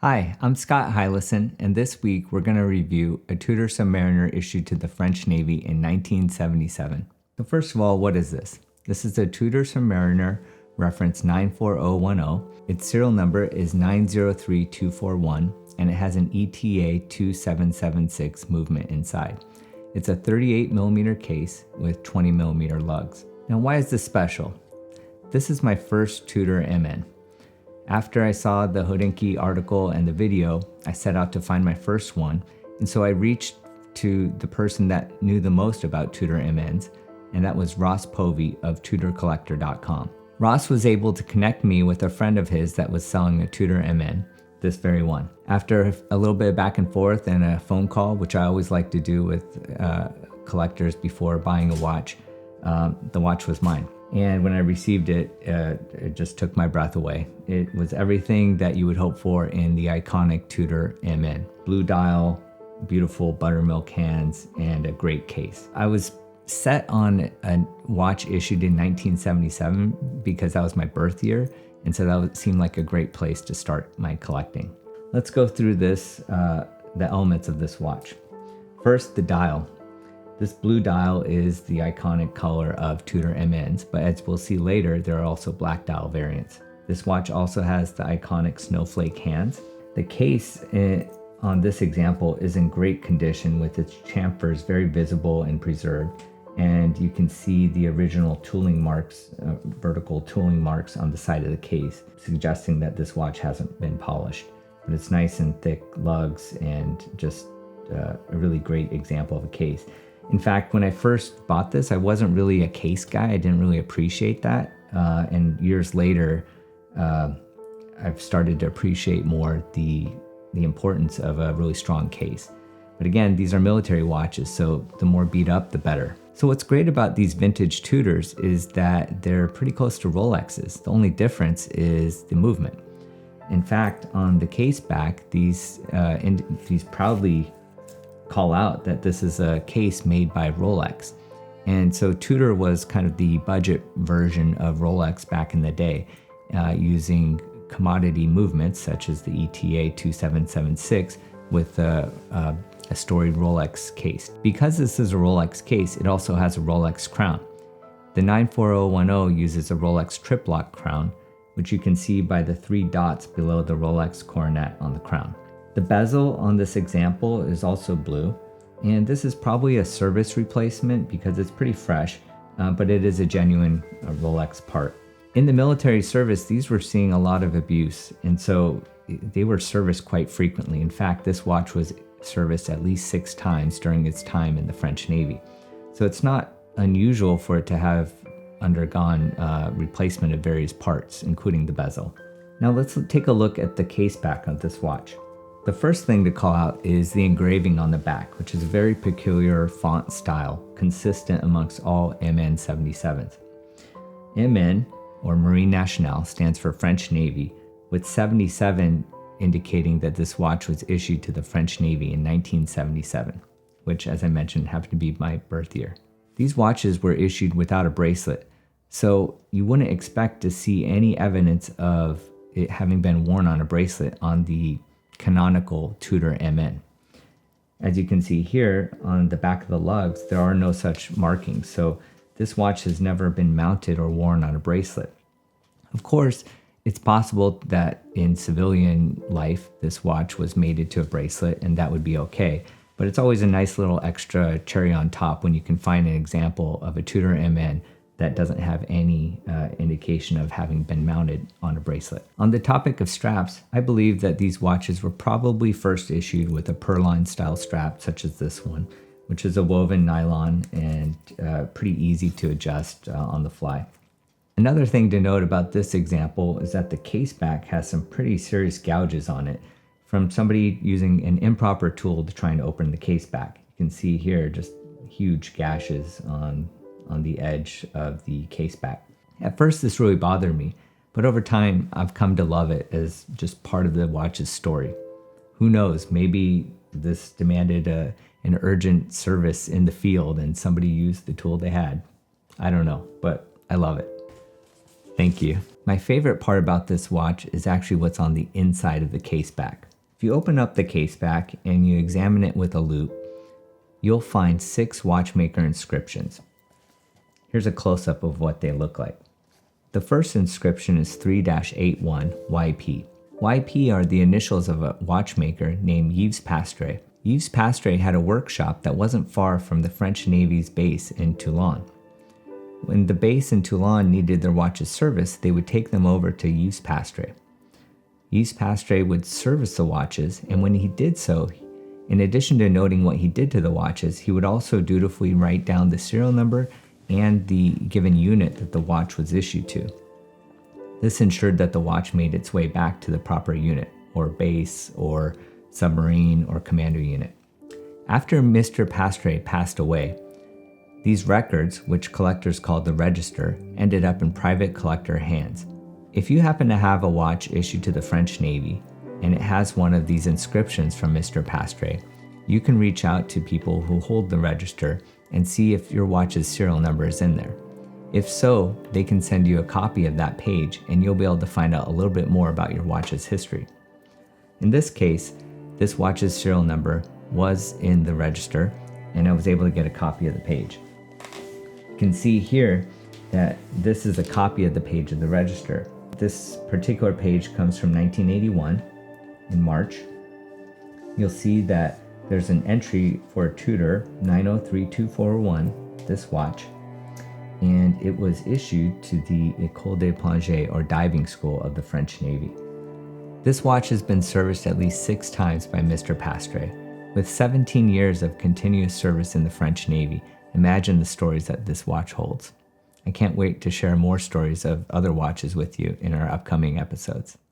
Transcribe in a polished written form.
Hi, I'm Scott Heileson, and this week we're going to review a Tudor Submariner issued to the French Navy in 1977. So first of all, what is this? This is a Tudor Submariner reference 94010. Its serial number is 903241, and it has an ETA 2776 movement inside. It's a 38mm case with 20mm lugs. Now, why is this special? This is my first Tudor MN. After I saw the Hodinkee article and the video, I set out to find my first one, and so I reached to the person that knew the most about Tudor MNs, and that was Ross Povey of TudorCollector.com. Ross was able to connect me with a friend of his that was selling a Tudor MN, this very one. After a little bit of back and forth and a phone call, which I always like to do with collectors before buying a watch, the watch was mine. And when I received it, it just took my breath away. It was everything that you would hope for in the iconic Tudor MN. Blue dial, beautiful buttermilk hands, and a great case. I was set on a watch issued in 1977 because that was my birth year, and so that seemed like a great place to start my collecting. Let's go through the elements of this watch. First, the dial. This blue dial is the iconic color of Tudor MNs, but as we'll see later, there are also black dial variants. This watch also has the iconic snowflake hands. The case on this example is in great condition with its chamfers very visible and preserved, and you can see the original tooling marks, vertical tooling marks on the side of the case, suggesting that this watch hasn't been polished. But it's nice and thick lugs and just a really great example of a case. In fact, when I first bought this, I wasn't really a case guy. I didn't really appreciate that. And years later, I've started to appreciate more the importance of a really strong case. But again, these are military watches, so the more beat up, the better. So what's great about these vintage Tudors is that they're pretty close to Rolexes. The only difference is the movement. In fact, on the case back, these proudly call out that this is a case made by Rolex. And so Tudor was kind of the budget version of Rolex back in the day, using commodity movements such as the ETA 2776 with a storied Rolex case. Because this is a Rolex case, it also has a Rolex crown. The 94010 uses a Rolex triplock crown, which you can see by the 3 dots below the Rolex coronet on the crown. The bezel on this example is also blue, and this is probably a service replacement because it's pretty fresh, but it is a genuine Rolex part. In the military service, these were seeing a lot of abuse, and so they were serviced quite frequently. In fact, this watch was serviced at least 6 times during its time in the French Navy. So it's not unusual for it to have undergone replacement of various parts, including the bezel. Now let's take a look at the case back of this watch. The first thing to call out is the engraving on the back, which is a very peculiar font style, consistent amongst all MN 77s. MN, or Marine Nationale, stands for French Navy, with 77 indicating that this watch was issued to the French Navy in 1977, which, as I mentioned, happened to be my birth year. These watches were issued without a bracelet, so you wouldn't expect to see any evidence of it having been worn on a bracelet on the canonical Tudor MN. As you can see here on the back of the lugs, there are no such markings, so this watch has never been mounted or worn on a bracelet. Of course, it's possible that in civilian life, this watch was mated to a bracelet and that would be okay, but it's always a nice little extra cherry on top when you can find an example of a Tudor MN that doesn't have any indication of having been mounted on a bracelet. On the topic of straps, I believe that these watches were probably first issued with a purline style strap such as this one, which is a woven nylon and pretty easy to adjust on the fly. Another thing to note about this example is that the case back has some pretty serious gouges on it from somebody using an improper tool to try and open the case back. You can see here just huge gashes on the edge of the case back. At first this really bothered me, but over time I've come to love it as just part of the watch's story. Who knows, maybe this demanded an urgent service in the field and somebody used the tool they had. I don't know, but I love it. Thank you. My favorite part about this watch is actually what's on the inside of the case back. If you open up the case back and you examine it with a loupe, you'll find 6 watchmaker inscriptions. Here's a close-up of what they look like. The first inscription is 3-81 YP. YP are the initials of a watchmaker named Yves Pastre. Yves Pastre had a workshop that wasn't far from the French Navy's base in Toulon. When the base in Toulon needed their watches serviced, they would take them over to Yves Pastre. Yves Pastre would service the watches, and when he did so, in addition to noting what he did to the watches, he would also dutifully write down the serial number and the given unit that the watch was issued to. This ensured that the watch made its way back to the proper unit, or base, or submarine, or commando unit. After Mr. Pastre passed away, these records, which collectors called the register, ended up in private collector hands. If you happen to have a watch issued to the French Navy, and it has one of these inscriptions from Mr. Pastre, you can reach out to people who hold the register and see if your watch's serial number is in there. If so, they can send you a copy of that page and you'll be able to find out a little bit more about your watch's history. In this case, this watch's serial number was in the register and I was able to get a copy of the page. You can see here that this is a copy of the page of the register. This particular page comes from 1981 in March. You'll see that there's an entry for a Tudor 903241, this watch, and it was issued to the École de Plongée, or diving school of the French Navy. This watch has been serviced at least 6 times by Mr. Pastre. With 17 years of continuous service in the French Navy, imagine the stories that this watch holds. I can't wait to share more stories of other watches with you in our upcoming episodes.